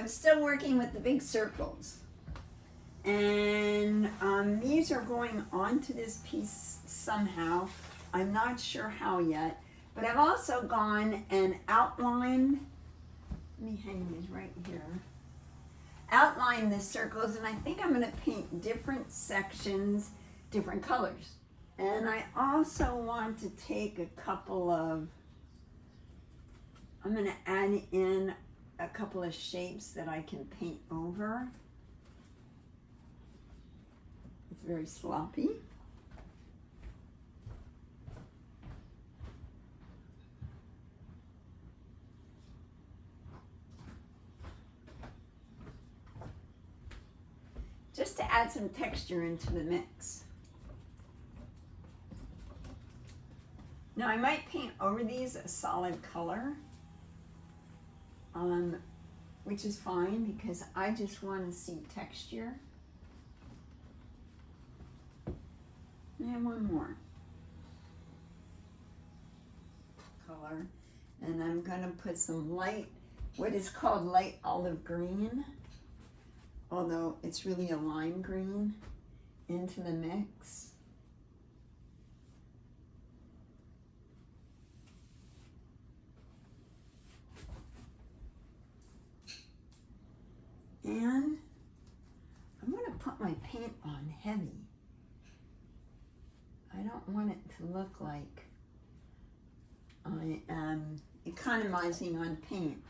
I'm still working with the big circles. And these are going onto this piece somehow. I'm not sure how yet. But I've also gone and outlined, let me hang these right here. Outline the circles, and I think I'm going to paint different sections, different colors. And I also want to take a couple of, I'm going to add in a couple of shapes that I can paint over. It's very sloppy. Just to add some texture into the mix. Now I might paint over these a solid color, which is fine because I just want to see texture. And one more color, and I'm going to put some light, what is called light olive green, although it's really a lime green, into the mix. And I'm going to put my paint on heavy. I don't want it to look like I am economizing on paint.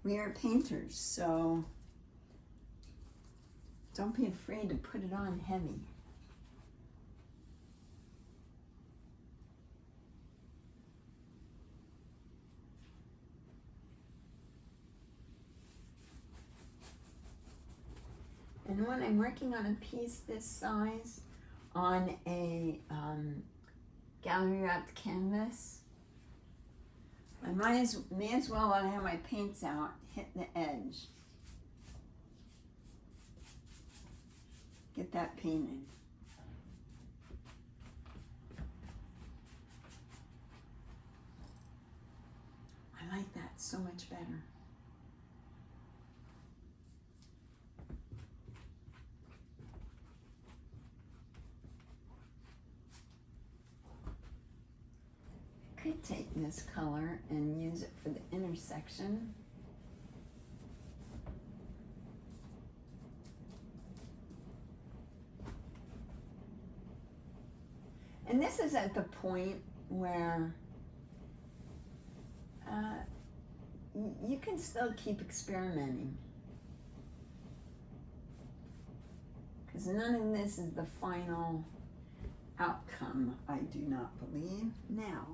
We are painters, so don't be afraid to put it on heavy. And when I'm working on a piece this size on a gallery wrapped canvas, I may as well, when I have my paints out, hit the edge. Get that painted. I like that so much better. Could take this color and use it for the intersection. And this is at the point where you can still keep experimenting, because none of this is the final outcome, I do not believe now.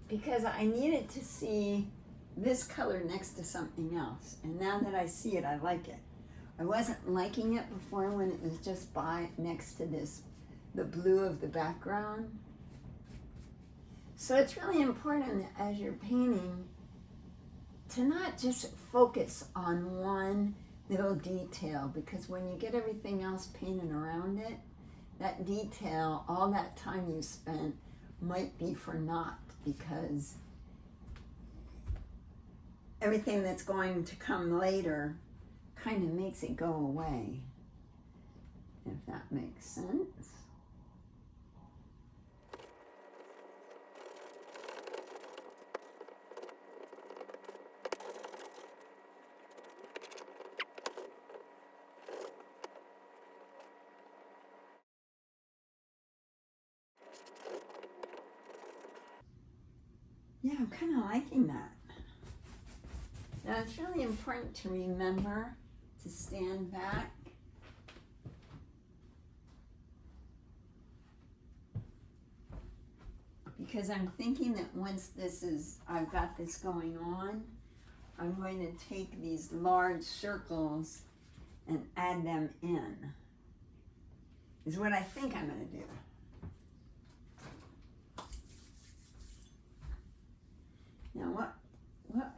Because I needed to see this color next to something else. And now that I see it, I like it. I wasn't liking it before when it was just next to this, the blue of the background. So it's really important as you're painting to not just focus on one little detail, because when you get everything else painted around it, that detail, all that time you spent, might be for naught, because everything that's going to come later kind of makes it go away, if that makes sense. Yeah, I'm kind of liking that. Now it's really important to remember to stand back. Because I'm thinking that once I've got this going on, I'm going to take these large circles and add them in, is what I think I'm going to do. Now what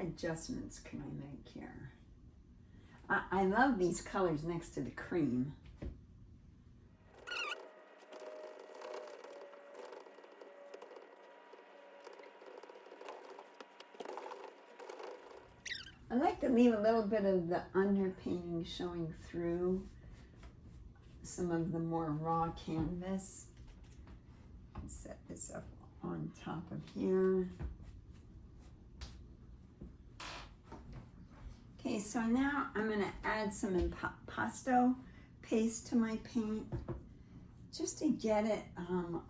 adjustments can I make here? I love these colors next to the cream. I like to leave a little bit of the underpainting showing through some of the more raw canvas. Set this up on top of here. Okay, so now I'm going to add some impasto paste to my paint just to get it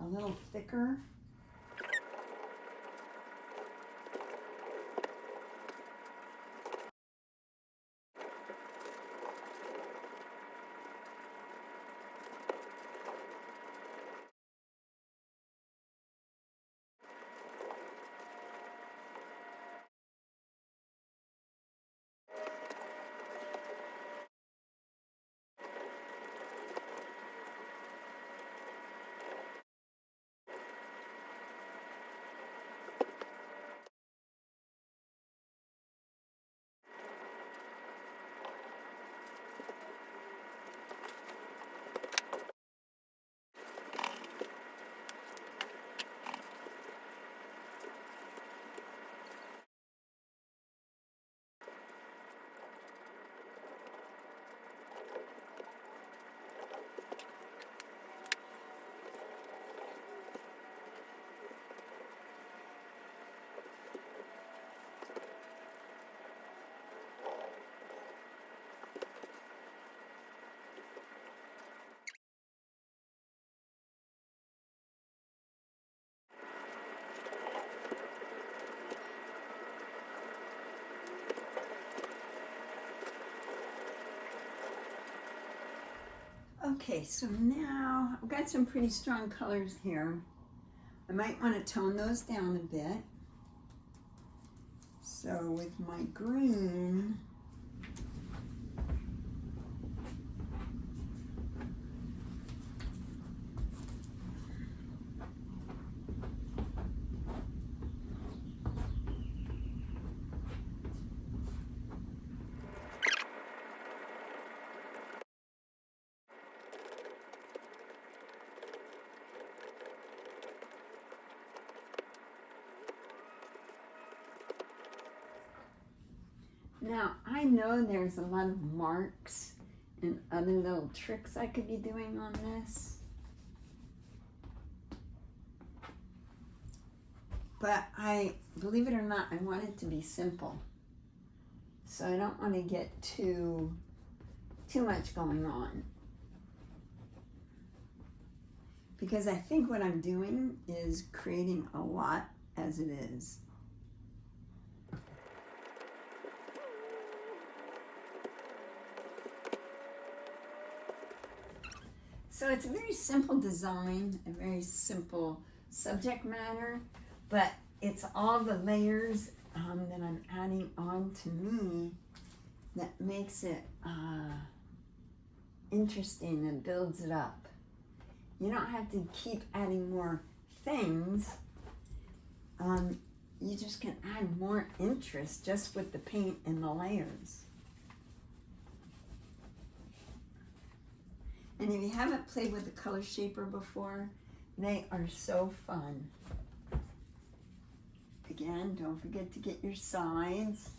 a little thicker. Okay, so now I've got some pretty strong colors here. I might want to tone those down a bit. So with my green, now I know there's a lot of marks and other little tricks I could be doing on this. But believe it or not, I want it to be simple. So I don't want to get too much going on. Because I think what I'm doing is creating a lot as it is. So it's a very simple design, a very simple subject matter, but it's all the layers that I'm adding on to me that makes it interesting and builds it up. You don't have to keep adding more things. You just can add more interest just with the paint and the layers. And if you haven't played with the color shaper before, they are so fun. Again, don't forget to get your sides.